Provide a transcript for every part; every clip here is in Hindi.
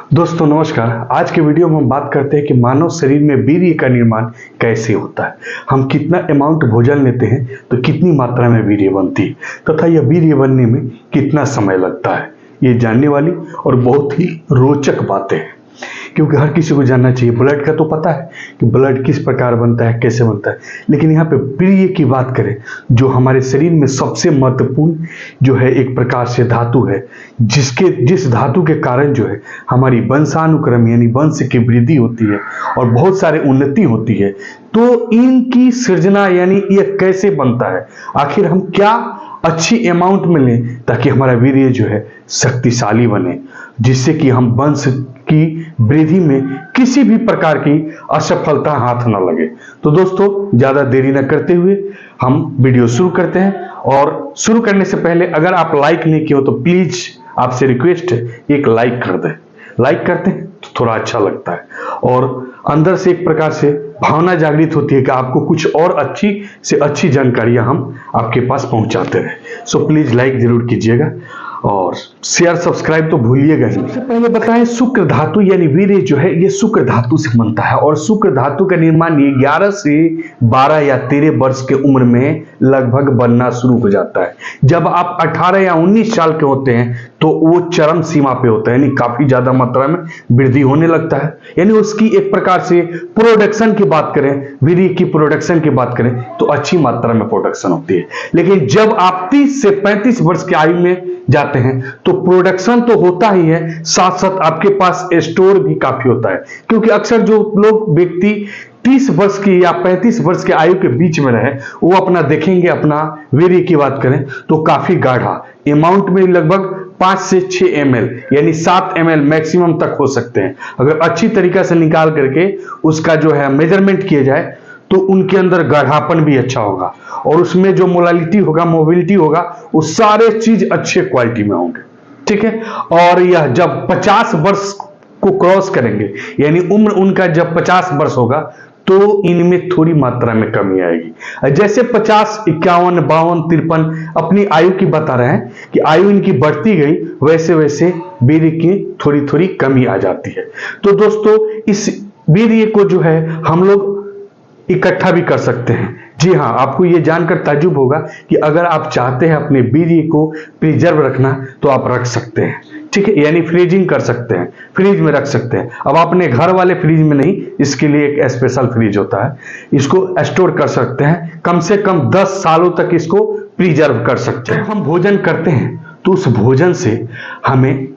दोस्तों नमस्कार। आज के वीडियो में हम बात करते हैं कि मानव शरीर में वीर्य का निर्माण कैसे होता है। हम कितना अमाउंट भोजन लेते हैं तो कितनी मात्रा में वीर्य बनती है तथा यह वीर्य बनने में कितना समय लगता है। ये जानने वाली और बहुत ही रोचक बातें हैं, क्योंकि हर किसी को जानना चाहिए। ब्लड का तो पता है कि ब्लड किस प्रकार बनता है, कैसे बनता है, लेकिन यहाँ पे वीर्य की बात करें जो हमारे शरीर में सबसे महत्वपूर्ण जो है एक प्रकार से धातु है, जिस धातु के कारण जो है हमारी वंशानुक्रम यानी वंश की वृद्धि होती है और बहुत सारे उन्नति होती है। तो इनकी सृजना यानी ये कैसे बनता है, आखिर हम क्या अच्छी अमाउंट में लें ताकि हमारा वीर्य जो है शक्तिशाली बने, जिससे कि हम वंश की वृद्धि में किसी भी प्रकार की असफलता हाथ न लगे। तो दोस्तों ज्यादा देरी न करते हुए हम वीडियो शुरू करते हैं। और शुरू करने से पहले अगर आप लाइक नहीं किए हो तो प्लीज आपसे रिक्वेस्ट है एक लाइक कर दें। लाइक करते हैं तो थोड़ा अच्छा लगता है और अंदर से एक प्रकार से भावना जागृत होती है कि आपको कुछ और अच्छी से अच्छी जानकारियां हम आपके पास पहुंचाते रहे। सो प्लीज लाइक जरूर कीजिएगा और शेयर सब्सक्राइब तो भूलिएगा ही। सबसे पहले बताएं, शुक्र धातु यानी वीर्य जो है ये शुक्र धातु से बनता है और शुक्र धातु का निर्माण ये 11 से 12 या 13 वर्ष के उम्र में लगभग बनना शुरू हो जाता है। जब आप 18 या 19 साल के होते हैं तो वो चरम सीमा पे होता है, यानी काफी ज्यादा मात्रा में वृद्धि होने लगता है। यानी उसकी एक प्रकार से प्रोडक्शन की बात करें, वीर्य की प्रोडक्शन की बात करें तो अच्छी मात्रा में प्रोडक्शन होती है। लेकिन जब आप 30 से 35 वर्ष की आयु में जाते हैं तो प्रोडक्शन तो होता ही है, साथ साथ आपके पास स्टोर भी काफी होता है। क्योंकि अक्सर जो लोग व्यक्ति 30 वर्ष की या 35 वर्ष की आयु के बीच में रहे वो अपना देखेंगे, अपना वीर्य की बात करें तो काफी गाढ़ा अमाउंट में लगभग 5 से 6 ml यानी 7 ml मैक्सिमम तक हो सकते हैं। अगर अच्छी तरीका से निकाल करके उसका जो है मेजरमेंट किया जाए तो उनके अंदर गाढ़ापन भी अच्छा होगा और उसमें जो मोलालिटी होगा, मोबिलिटी होगा, वो सारे चीज अच्छे क्वालिटी में होंगे। ठीक है। और यह जब 50 वर्ष को क्रॉस करेंगे यानी उम्र उनका जब 50 वर्ष होगा तो इनमें थोड़ी मात्रा में कमी आएगी। जैसे 50, 51, 52, 53 अपनी आयु की बता रहे हैं कि आयु इनकी बढ़ती गई, वैसे वैसे वीर्य की थोड़ी थोड़ी कमी आ जाती है। तो दोस्तों इस वीर्य को जो है हम लोग इकट्ठा भी कर सकते हैं। जी हाँ, आपको ये जानकर ताज्जुब होगा कि अगर आप चाहते हैं अपने वीर्य को प्रिजर्व रखना तो आप रख सकते हैं। ठीक है, यानी फ्रीजिंग कर सकते हैं, फ्रिज में रख सकते हैं। अब अपने घर वाले फ्रिज में नहीं, इसके लिए एक स्पेशल फ्रिज होता है, इसको स्टोर कर सकते हैं। कम से कम 10 सालों तक इसको प्रिजर्व कर सकते हैं। जब हम भोजन करते हैं तो उस भोजन से हमें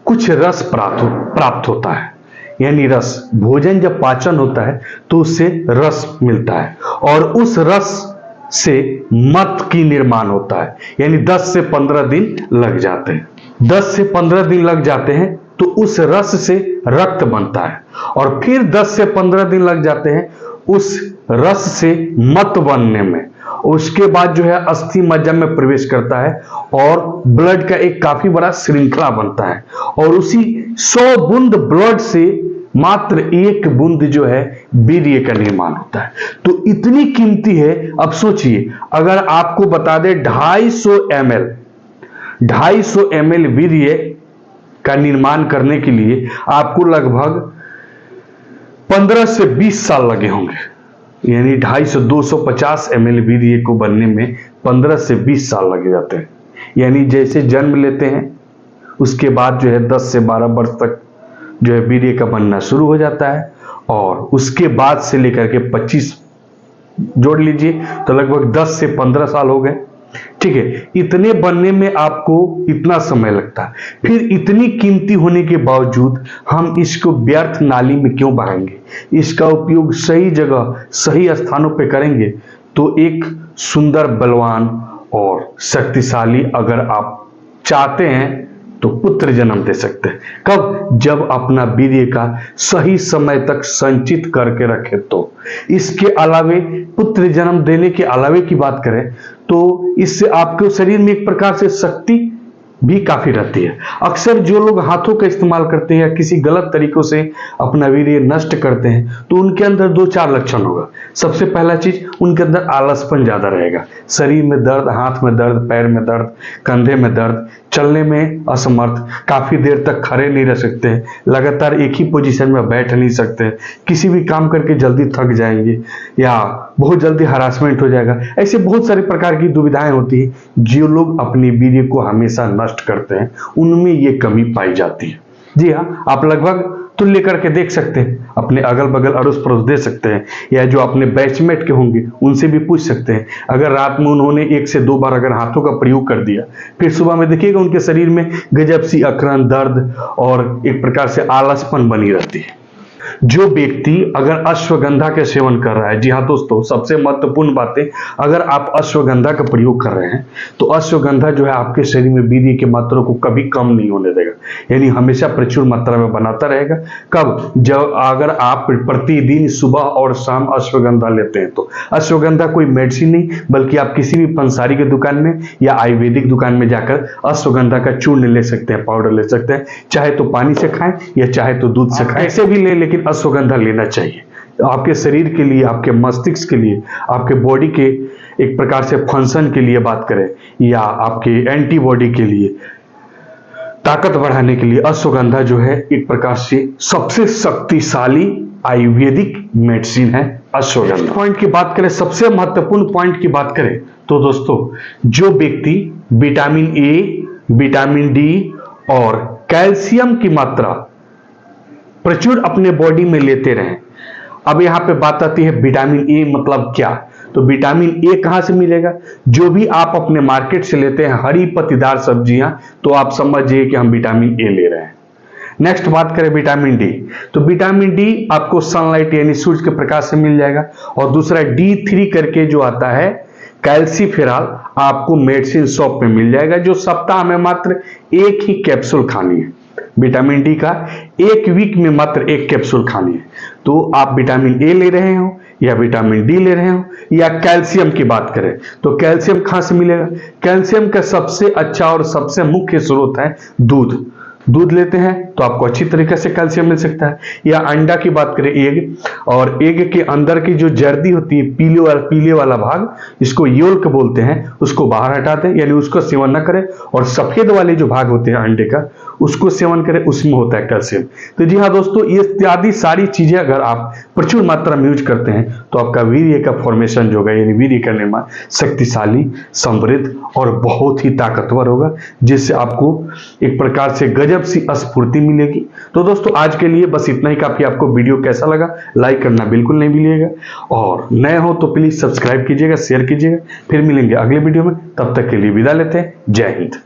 कुछ रस प्राप्त होता है, यानी रस। भोजन जब पाचन होता है तो उससे रस मिलता है और उस रस से मत की निर्माण होता है, यानी 10 से 15 दिन लग जाते हैं। 10 से 15 दिन लग जाते हैं तो उस रस से रक्त बनता है और फिर 10 से 15 दिन लग जाते हैं उस रस से मत बनने में। उसके बाद जो है अस्थि मज्जा में प्रवेश करता है और ब्लड का एक काफी बड़ा श्रृंखला बनता है और उसी 100 बूंद ब्लड से मात्र 1 बूंद जो है वीर्य का निर्माण होता है। तो इतनी कीमती है। अब सोचिए, अगर आपको बता दे 250 ml वीर्य का निर्माण करने के लिए आपको लगभग 15 से 20 साल लगे होंगे, यानी 250 ml वीर्य को बनने में 15 से 20 साल लगे जाते हैं। यानी जैसे जन्म लेते हैं उसके बाद जो है 10 से 12 वर्ष तक जो है वीर्य का बनना शुरू हो जाता है और उसके बाद से लेकर के 25 जोड़ लीजिए तो लगभग 10 से 15 साल हो गए। ठीक है, इतने बनने में आपको इतना समय लगता है। फिर इतनी कीमती होने के बावजूद हम इसको व्यर्थ नाली में क्यों बहाएंगे? इसका उपयोग सही जगह, सही स्थानों पे करेंगे तो एक सुंदर, बलवान और शक्तिशाली अगर आप चाहते हैं तो पुत्र जन्म दे सकते हैं। कब? जब अपना वीर्य का सही समय तक संचित करके रखे। तो इसके अलावे पुत्र जन्म देने के अलावे की बात करें तो इससे आपके शरीर में एक प्रकार से शक्ति भी काफी रहती है। अक्सर जो लोग हाथों का इस्तेमाल करते हैं या किसी गलत तरीकों से अपना वीर्य नष्ट करते हैं तो उनके अंदर 2-4 लक्षण होगा। सबसे पहला चीज, उनके अंदर आलसपन ज्यादा रहेगा, शरीर में दर्द, हाथ में दर्द, पैर में दर्द, कंधे में दर्द, चलने में असमर्थ, काफी देर तक खड़े नहीं रह सकते हैं, लगातार एक ही पोजीशन में बैठ नहीं सकते हैं, किसी भी काम करके जल्दी थक जाएंगे या बहुत जल्दी हरासमेंट हो जाएगा। ऐसे बहुत सारे प्रकार की दुविधाएं होती है। जो लोग अपनी वीर्य को हमेशा नष्ट करते हैं उनमें ये कमी पाई जाती है। जी हाँ, आप लगभग तुल्य करके देख सकते हैं, अपने अगल बगल अड़ोस पड़ोस दे सकते हैं, या जो अपने बैचमेट के होंगे उनसे भी पूछ सकते हैं। अगर रात में उन्होंने 1 से 2 बार अगर हाथों का प्रयोग कर दिया, फिर सुबह में देखिएगा उनके शरीर में गजब सी अकड़न, दर्द और एक प्रकार से आलसपन बनी रहती है। जो व्यक्ति अगर अश्वगंधा के सेवन कर रहा है, जी हाँ दोस्तों, सबसे महत्वपूर्ण बातें, अगर आप अश्वगंधा का प्रयोग कर रहे हैं तो अश्वगंधा जो है आपके शरीर में वीर्य की मात्रा को कभी कम नहीं होने देगा, यानी हमेशा प्रचुर मात्रा में बनाता रहेगा। कब? जब अगर आप प्रतिदिन सुबह और शाम अश्वगंधा लेते हैं तो। अश्वगंधा कोई मेडिसिन नहीं, बल्कि आप किसी भी पंसारी की दुकान में या आयुर्वेदिक दुकान में जाकर अश्वगंधा का चूर्ण ले सकते हैं, पाउडर ले सकते हैं, चाहे तो पानी से खाएं या चाहे तो दूध से खाएं, ऐसे भी ले, लेकिन अश्वगंधा लेना चाहिए। आपके शरीर के लिए, आपके मस्तिष्क के लिए, आपके बॉडी के एक प्रकार से फंक्शन के लिए बात करें, या आपके एंटीबॉडी के लिए, ताकत बढ़ाने के लिए अश्वगंधा जो है एक प्रकार से सबसे शक्तिशाली आयुर्वेदिक मेडिसिन है अश्वगंधा। पॉइंट की बात करें, सबसे महत्वपूर्ण पॉइंट की बात करें तो दोस्तों, जो व्यक्ति विटामिन ए, विटामिन डी और कैल्शियम की मात्रा प्रचुर अपने बॉडी में लेते रहें। अब यहां पे बात आती है विटामिन ए मतलब क्या? तो विटामिन ए कहां से मिलेगा? जो भी आप अपने मार्केट से लेते हैं हरी पत्तीदार सब्जियां, तो आप समझिए कि हम विटामिन ए ले रहे हैं। नेक्स्ट बात करें विटामिन डी, तो विटामिन डी आपको सनलाइट यानी सूरज के प्रकाश से मिल जाएगा। और दूसरा D3 करके जो आता है कैल्सीफेरॉल, आपको मेडिसिन शॉप में मिल जाएगा, जो सप्ताह में मात्र 1 ही कैप्सूल खानी है। विटामिन डी का 1 वीक में मात्र 1 कैप्सूल खानी है। तो आप विटामिन ए ले रहे हो या विटामिन डी ले रहे हो, या कैल्शियम की बात करें तो कैल्शियम कहां से मिलेगा? कैल्शियम का सबसे अच्छा और सबसे मुख्य स्रोत है दूध। दूध लेते हैं तो आपको अच्छी तरीके से कैल्शियम मिल सकता है। या अंडा की बात करें, एग, और एग के अंदर की जो जर्दी होती है, पीले वाला भाग, इसको योल्क बोलते हैं, उसको बाहर हटा दें, यानी उसको सेवन न करें। और सफेद वाले जो भाग होते हैं अंडे का, उसको सेवन करें, उसमें होता है कैल्शियम। तो जी हाँ दोस्तों, ये इत्यादि सारी चीजें अगर आप प्रचुर मात्रा में यूज करते हैं तो आपका वीर्य का फॉर्मेशन जो होगा, यानी वीर्य का निर्माण शक्तिशाली, समृद्ध और बहुत ही ताकतवर होगा, जिससे आपको एक प्रकार से गजब सी स्फूर्ति मिलेगी। तो दोस्तों आज के लिए बस इतना ही काफी। आपको वीडियो कैसा लगा लाइक करना बिल्कुल नहीं भूलिएगा, और नए हो तो प्लीज सब्सक्राइब कीजिएगा, शेयर कीजिएगा। फिर मिलेंगे अगले वीडियो में, तब तक के लिए विदा लेते हैं। जय हिंद।